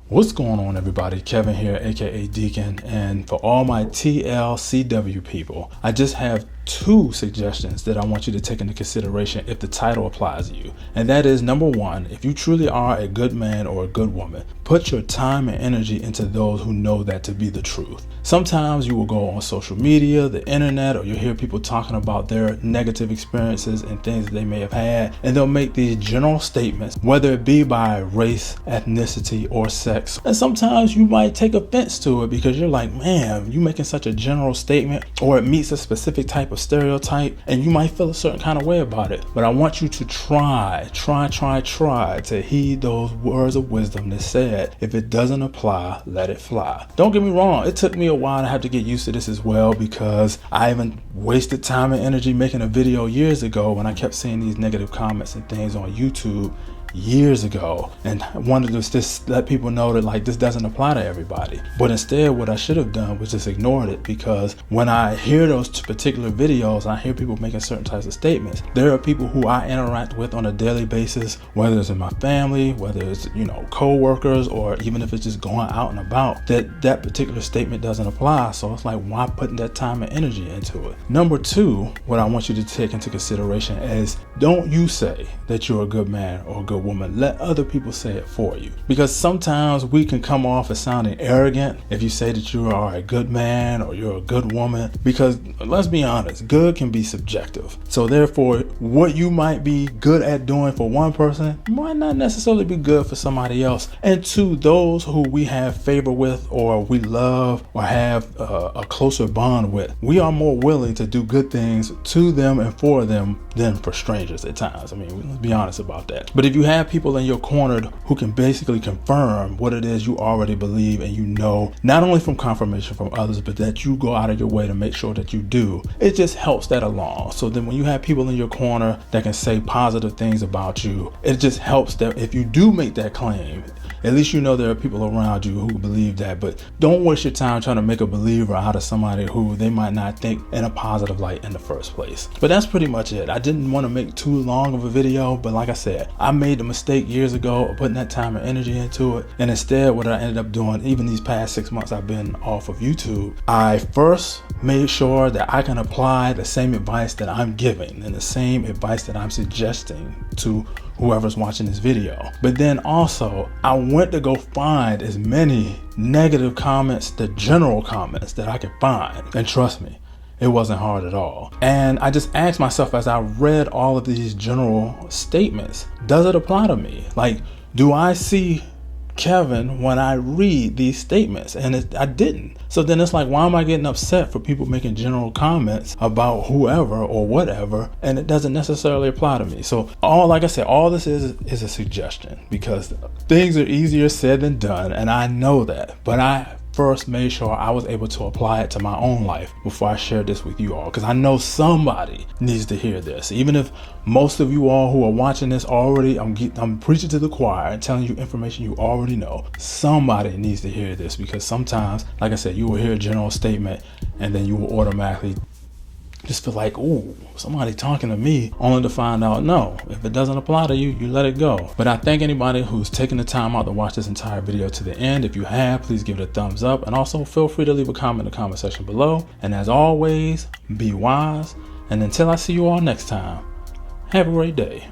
What's going on, everybody? Kevin here, aka Deacon, and for all my TLCW people, I just have two suggestions that I want you to take into consideration if the title applies to you. And that is, number one, if you truly are a good man or a good woman, put your time and energy into those who know that to be the truth. Sometimes you will go on social media, the internet, or you'll hear people talking about their negative experiences and things that they may have had, and they'll make these general statements, whether it be by race, ethnicity, or sex. And sometimes you might take offense to it because you're like, man, you making such a general statement, or it meets a specific type of stereotype, and you might feel a certain kind of way about it. But I want you to try to heed those words of wisdom that said, if it doesn't apply, let it fly. Don't get me wrong, it took me a while to have to get used to this as well, because I even wasted time and energy making a video years ago when I kept seeing these negative comments and things on YouTube years ago, and I wanted to just let people know that like this doesn't apply to everybody. But instead, what I should have done was just ignored it, because when I hear those particular videos, I hear people making certain types of statements. There are people who I interact with on a daily basis, whether it's in my family, whether it's co-workers, or even if it's just going out and about, that particular statement doesn't apply. So it's like, why putting that time and energy into it? Number two, what I want you to take into consideration is, don't you say that you're a good man or a good woman. Let other people say it for you, because sometimes we can come off as sounding arrogant if you say that you are a good man or you're a good woman, because let's be honest, good can be subjective. So therefore, what you might be good at doing for one person might not necessarily be good for somebody else. And to those who we have favor with, or we love, or have a closer bond with, we are more willing to do good things to them and for them than for strangers at times. I mean, let's be honest about that. But if you have people in your corner who can basically confirm what it is you already believe, and you know, not only from confirmation from others, but that you go out of your way to make sure that you do, it just helps that along. So then when you have people in your corner that can say positive things about you, it just helps that if you do make that claim, at least you know there are people around you who believe that. But don't waste your time trying to make a believer out of somebody who they might not think in a positive light in the first place. But that's pretty much it. I didn't want to make too long of a video, but like I said, I made the mistake years ago of putting that time and energy into it. And instead, what I ended up doing, even these past 6 months I've been off of YouTube, I first made sure that I can apply the same advice that I'm giving and the same advice that I'm suggesting to whoever's watching this video. But then also, I went to go find as many negative comments, the general comments that I could find. And trust me, it wasn't hard at all. And I just asked myself as I read all of these general statements, does it apply to me? Like, do I see Kevin when I read these statements? And I didn't. So then it's like, why am I getting upset for people making general comments about whoever or whatever, and it doesn't necessarily apply to me? So like I said, all this is a suggestion, because things are easier said than done, and I know that. But I first made sure I was able to apply it to my own life before I shared this with you all, because I know somebody needs to hear this. Even if most of you all who are watching this already, I'm preaching to the choir and telling you information you already know. Somebody needs to hear this, because sometimes, like I said, you will hear a general statement and then you will automatically just feel like, ooh, somebody talking to me, only to find out, no, if it doesn't apply to you, you let it go. But I thank anybody who's taken the time out to watch this entire video to the end. If you have, please give it a thumbs up, and also feel free to leave a comment in the comment section below. And as always, be wise, and until I see you all next time, have a great day.